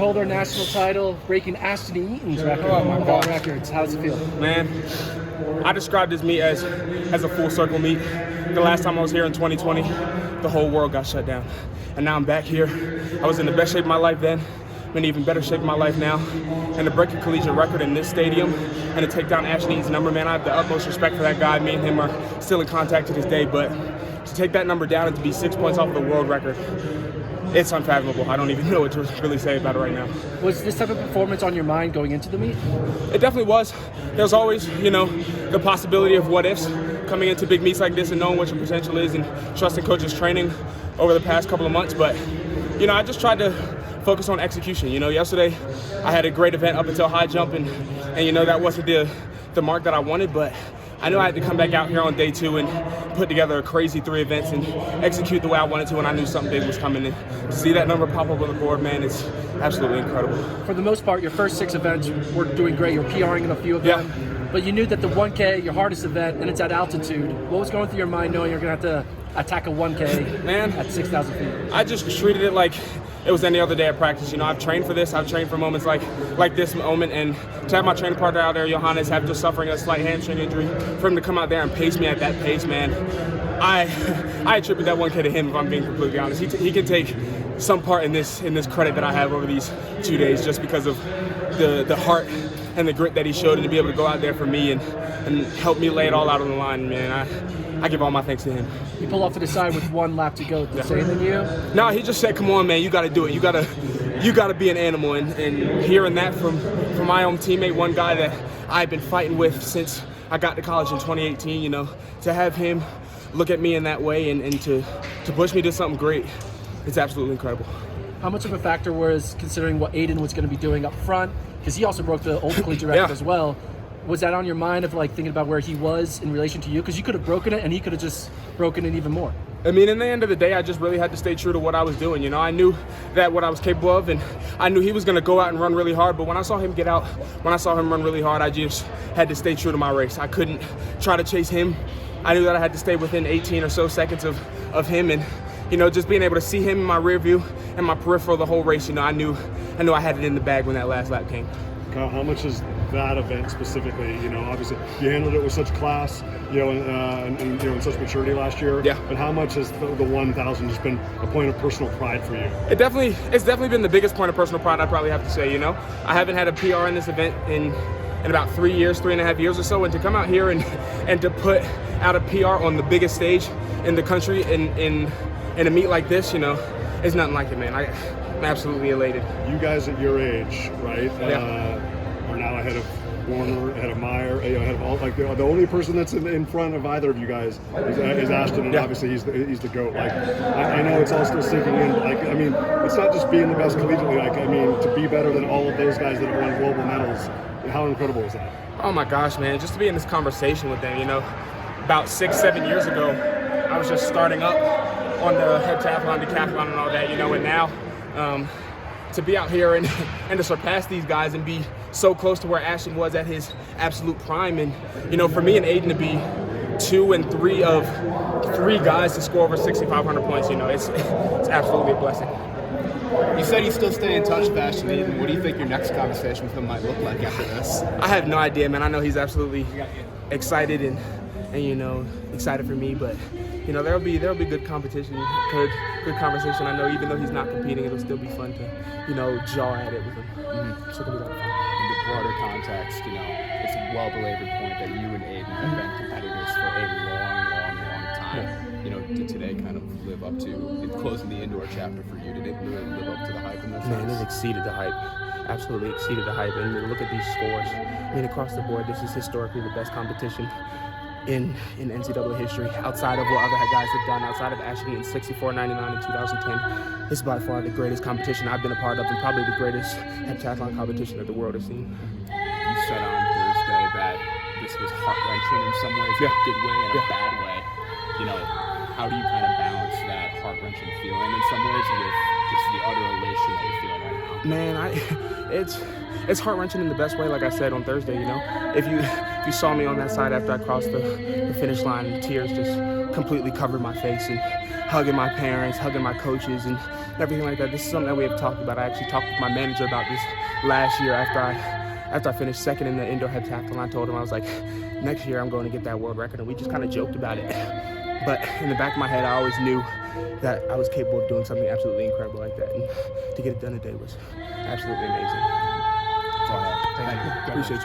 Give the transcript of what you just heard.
Hold our national title, breaking Ashton Eaton's record on all records. How does it feel? Man, I described this meet as a full circle meet. The last time I was here in 2020, the whole world got shut down. And now I'm back here. I was in the best shape of my life then. I'm in even better shape of my life now. And to break a collegiate record in this stadium and to take down Ashton Eaton's number, man, I have the utmost respect for that guy. Me and him are still in contact to this day. But to take that number down and to be 6 points off of the world record, it's unfathomable. I don't even know what to really say about it right now. Was this type of performance on your mind going into the meet? It definitely was. There's always, the possibility of what ifs coming into big meets like this and knowing what your potential is and trusting coaches' training over the past couple of months. But, I just tried to focus on execution. Yesterday I had a great event up until high jump and that wasn't the mark that I wanted, but I knew I had to come back out here on day 2 and put together a crazy 3 events and execute the way I wanted to, and I knew something big was coming in. To see that number pop up on the board, man, it's absolutely incredible. For the most part, your first 6 events were doing great. You're PRing in a few of them, but you knew that the 1K, your hardest event, and it's at altitude. What was going through your mind knowing you're going to have to attack a 1K at 6,000 feet? I just treated it like it was any other day of practice. I've trained for this. I've trained for moments like this moment, and to have my training partner out there, Johannes, have just suffering a slight hamstring injury, for him to come out there and pace me at that pace, man, I attribute that 1K to him, if I'm being completely honest. He can take some part in this credit that I have over these 2 days just because of the heart and the grit that he showed, and to be able to go out there for me and help me lay it all out on the line, man. I give all my thanks to him. You pull off to the side with 1 lap to go. The same than you? No, he just said, "Come on, man, you got to do it. You got to be an animal." And hearing that from my own teammate, one guy that I've been fighting with since I got to college in 2018, to have him look at me in that way and to push me to something great, it's absolutely incredible. How much of a factor was considering what Aiden was going to be doing up front? Because he also broke the old collegiate record as well. Was that on your mind of thinking about where he was in relation to you? Because you could have broken it and he could have just broken it even more. I mean, in the end of the day, I just really had to stay true to what I was doing. I knew that what I was capable of, and I knew he was going to go out and run really hard. But when I saw him get out, when I saw him run really hard, I just had to stay true to my race. I couldn't try to chase him. I knew that I had to stay within 18 or so seconds of him, and just being able to see him in my rear view and my peripheral the whole race. I knew I had it in the bag when that last lap came. Kyle, how much is that event specifically? Obviously you handled it with such class, and such maturity last year. Yeah. But how much has the 1,000 just been a point of personal pride for you? It's definitely been the biggest point of personal pride, I probably have to say. I haven't had a PR in this event in about 3.5 years or so, and to come out here and to put out a PR on the biggest stage in the country in a meet like this, it's nothing like it, man. I'm absolutely elated. You guys at your age, right, are now ahead of Warner, ahead of Meyer, ahead of all. The only person that's in front of either of you guys is Ashton, and obviously he's the GOAT. I know it's all still sinking in, but it's not just being the best collegiately. To be better than all of those guys that have won global medals. How incredible is that? Oh my gosh, man! Just to be in this conversation with them, about 6-7 years ago, I was just starting up on the heptathlon, decathlon, and all that, and now. To be out here and to surpass these guys and be so close to where Ashton was at his absolute prime, and for me and Aiden to be 2 and 3 of 3 guys to score over 6,500 points, it's absolutely a blessing. You said you still stay in touch with Ashton Eaton. What do you think your next conversation with him might look like after this? I have no idea, man. I know he's absolutely excited and excited for me, but there'll be good competition, good conversation. I know even though he's not competing, it'll still be fun to jaw at it with him. Mm-hmm. So it'll be a lot of fun. In the broader context, it's a well-belabored point that you and Aiden have been competitors for a long time. Yeah. Did today kind of live up to in closing the indoor chapter for you? Did it really live up to the hype in this? Man, it exceeded the hype. Absolutely exceeded the hype. And look at these scores. Across the board, this is historically the best competition in NCAA history, outside of what other guys have done, outside of Ashton Eaton's 64.99 in 2010. This is by far the greatest competition I've been a part of, and probably the greatest heptathlon competition that the world has seen. You said on Thursday that this was heart-wrenching in some ways, in a good way and a bad way. How do you kind of balance that heart-wrenching feeling in some ways with just the utter elation that you're feeling right now? Man, it's heart-wrenching in the best way, like I said on Thursday, If you saw me on that side after I crossed the finish line, tears just completely covered my face, and hugging my parents, hugging my coaches, and everything like that. This is something that we have talked about. I actually talked with my manager about this last year after I finished second in the indoor heptathlon. I told him, I was like, next year I'm going to get that world record, and we just kind of joked about it. But in the back of my head, I always knew that I was capable of doing something absolutely incredible like that, and to get it done today was absolutely amazing. Thank you. Appreciate you.